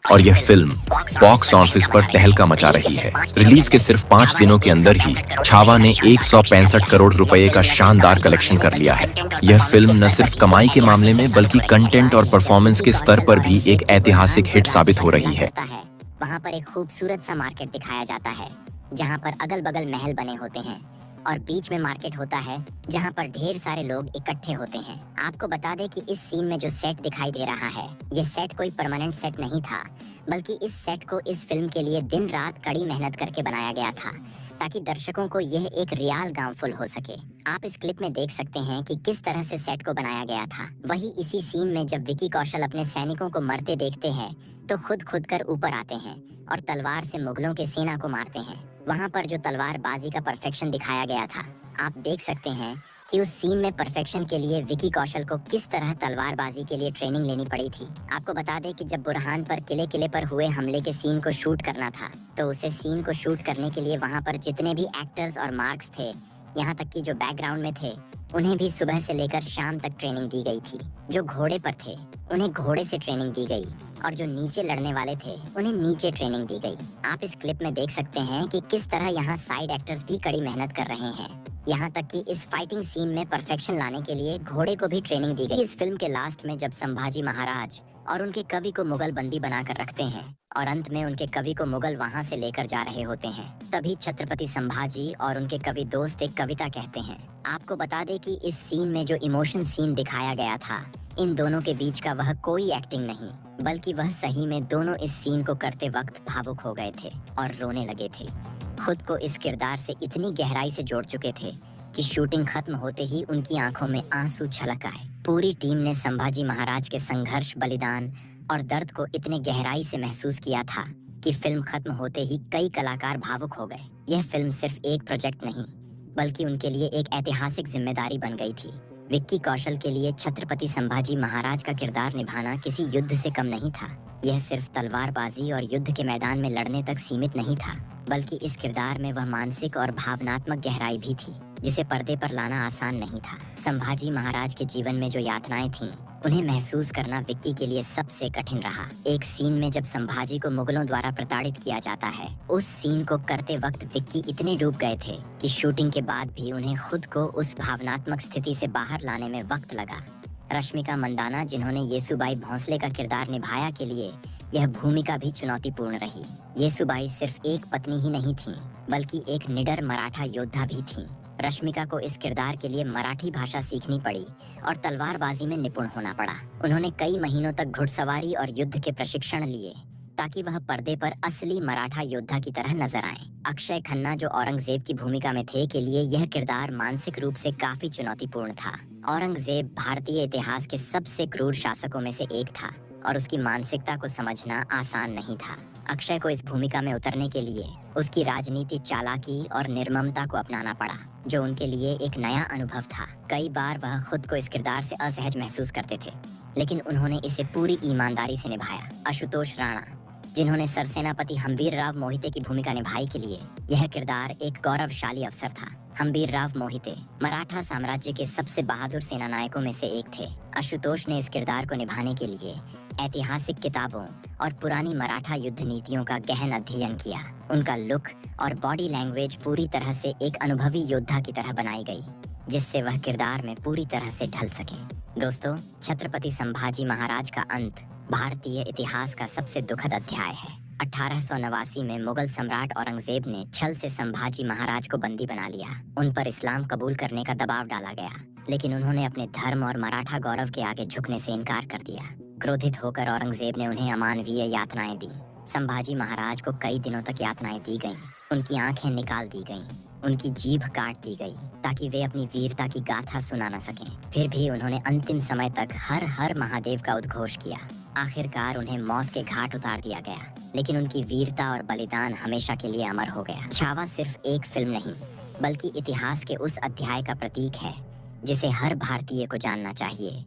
और यह film box office पर तहलका मचा रही है। रिलीज के सिर्फ 5 दिनों के अंदर ही छावा ने 165 करोड़ रुपए का शानदार कलेक्शन कर लिया है। यह फिल्म न सिर्फ कमाई के मामले में बल्कि कंटेंट और परफॉर्मेंस के स्तर पर भी एक ऐतिहासिक हिट साबित हो रही है। वहाँ पर एक खूबसूरत सा मार्केट दिखाया जाता है जहाँ पर अगल बगल महल बने होते हैं और बीच में मार्केट होता है जहाँ पर ढेर सारे लोग इकट्ठे होते हैं। आपको बता दें कि इस सीन में जो सेट दिखाई दे रहा है, ये सेट कोई परमानेंट सेट नहीं था, बल्कि इस सेट को इस फिल्म के लिए दिन रात कड़ी मेहनत करके बनाया गया था ताकि दर्शकों को यह एक रियल गांव फुल हो सके। आप इस क्लिप में देख सकते हैं कि किस तरह से सेट को बनाया गया था। वही इसी सीन में जब विकी कौशल अपने सैनिकों को मरते देखते हैं तो खुद कर ऊपर आते हैं और तलवार से मुगलों के सेना को मारते हैं। वहाँ पर जो तलवारबाजी का परफेक्शन दिखाया गया था, आप देख सकते हैं कि उस सीन में परफेक्शन के लिए विकी कौशल को किस तरह तलवारबाजी के लिए ट्रेनिंग लेनी पड़ी थी। आपको बता दें कि जब बुरहान पर किले पर हुए हमले के सीन को शूट करना था, तो उसे सीन को शूट करने के लिए वहाँ पर जितने भी एक्टर्स और मार्क्स थे, यहाँ तक कि जो बैकग्राउंड में थे, उन्हें भी सुबह से लेकर शाम तक ट्रेनिंग दी गई थी। जो घोड़े पर थे उन्हें घोड़े से ट्रेनिंग दी गई और जो नीचे लड़ने वाले थे उन्हें नीचे ट्रेनिंग दी गई। आप इस क्लिप में देख सकते हैं कि किस तरह यहाँ साइड एक्टर्स भी कड़ी मेहनत कर रहे हैं। यहाँ तक कि इस फाइटिंग सीन में परफेक्शन लाने के लिए घोड़े को भी ट्रेनिंग दी गई। इस फिल्म के लास्ट में जब संभाजी महाराज और उनके कवि को मुगल बंदी बनाकर रखते हैं और अंत में उनके कवि को मुगल वहाँ से लेकर जा रहे होते हैं, तभी छत्रपति संभाजी और उनके कवि दोस्त एक कविता कहते हैं। आपको बता दें कि इस सीन में जो इमोशन सीन दिखाया गया था, इन दोनों के बीच का वह कोई एक्टिंग नहीं, बल्कि वह सही में दोनों इस सीन को करते वक्त भावुक हो गए थे और रोने लगे थे। खुद को इस किरदार से इतनी गहराई से जोड़ चुके थे कि शूटिंग खत्म होते ही उनकी आंखों में आंसू छलक आए। पूरी टीम ने संभाजी महाराज के संघर्ष, बलिदान और दर्द को इतने गहराई से महसूस किया था कि फिल्म खत्म होते ही कई कलाकार भावुक हो गए। यह फिल्म सिर्फ एक प्रोजेक्ट नहीं, बल्कि उनके लिए एक ऐतिहासिक जिम्मेदारी बन गई थी। विक्की कौशल के लिए छत्रपति संभाजी महाराज का किरदार निभाना किसी युद्ध से कम नहीं था। यह सिर्फ तलवारबाजी और युद्ध के मैदान में लड़ने तक सीमित नहीं था, बल्कि इस किरदार में वह मानसिक और भावनात्मक गहराई भी थी जिसे पर्दे पर लाना आसान नहीं था। संभाजी महाराज के जीवन में जो यातनाएं थीं, उन्हें महसूस करना विक्की के लिए सबसे कठिन रहा। एक सीन में जब संभाजी को मुगलों द्वारा प्रताड़ित किया जाता है, उस सीन को करते वक्त विक्की इतने डूब गए थे कि शूटिंग के बाद भी उन्हें खुद को उस भावनात्मक स्थिति से बाहर लाने में वक्त लगा। रश्मिका मंदाना, जिन्होंने येसुबाई भोंसले का किरदार निभाया, के लिए यह भूमिका भी चुनौतीपूर्ण रही। येसुबाई सिर्फ एक पत्नी ही नहीं थी, बल्कि एक निडर मराठा योद्धा भी थी। रश्मिका को इस किरदार के लिए मराठी भाषा सीखनी पड़ी और तलवारबाजी में निपुण होना पड़ा। उन्होंने कई महीनों तक घुड़सवारी और युद्ध के प्रशिक्षण लिए ताकि वह पर्दे पर असली मराठा योद्धा की तरह नजर आए। अक्षय खन्ना, जो औरंगजेब की भूमिका में थे, के लिए यह किरदार मानसिक रूप से काफी चुनौतीपूर्ण था। औरंगजेब भारतीय इतिहास के सबसे क्रूर शासकों में से एक था और उसकी मानसिकता को समझना आसान नहीं था। अक्षय को इस भूमिका में उतरने के लिए उसकी राजनीति, चालाकी और निर्ममता को अपनाना पड़ा, जो उनके लिए एक नया अनुभव था। कई बार वह खुद को इस किरदार से असहज महसूस करते थे, लेकिन उन्होंने इसे पूरी ईमानदारी से निभाया। आशुतोष राणा, जिन्होंने सरसेनापति हम्बीर राव मोहिते की भूमिका निभाई, के लिए यह किरदार एक गौरवशाली अवसर था। हम्बीर राव मोहिते मराठा साम्राज्य के सबसे बहादुर सेनानायकों में से एक थे। आशुतोष ने इस किरदार को निभाने के लिए ऐतिहासिक किताबों और पुरानी मराठा युद्ध नीतियों का गहन अध्ययन किया। उनका लुक और बॉडी लैंग्वेज पूरी तरह से एक अनुभवी योद्धा की तरह बनाई गई, जिससे वह किरदार में पूरी तरह से ढल सके। दोस्तों, छत्रपति संभाजी महाराज का अंत भारतीय इतिहास का सबसे दुखद अध्याय है। 1889 में मुगल सम्राट औरंगजेब ने छल से संभाजी महाराज को बंदी बना लिया। उन पर इस्लाम कबूल करने का दबाव डाला गया, लेकिन उन्होंने अपने धर्म और मराठा गौरव के आगे झुकने से इनकार कर दिया। क्रोधित होकर औरंगजेब ने उन्हें अमानवीय यातनाएं दी। संभाजी महाराज को कई दिनों तक यातनाएं दी गईं, उनकी आंखें निकाल दी गईं, उनकी जीभ काट दी गई ताकि वे अपनी वीरता की गाथा सुना न सकें। फिर भी उन्होंने अंतिम समय तक हर हर महादेव का उद्घोष किया। आखिरकार उन्हें मौत के घाट उतार दिया गया, लेकिन उनकी वीरता और बलिदान हमेशा के लिए अमर हो गया। छावा सिर्फ एक फिल्म नहीं, बल्कि इतिहास के उस अध्याय का प्रतीक है जिसे हर भारतीय को जानना चाहिए।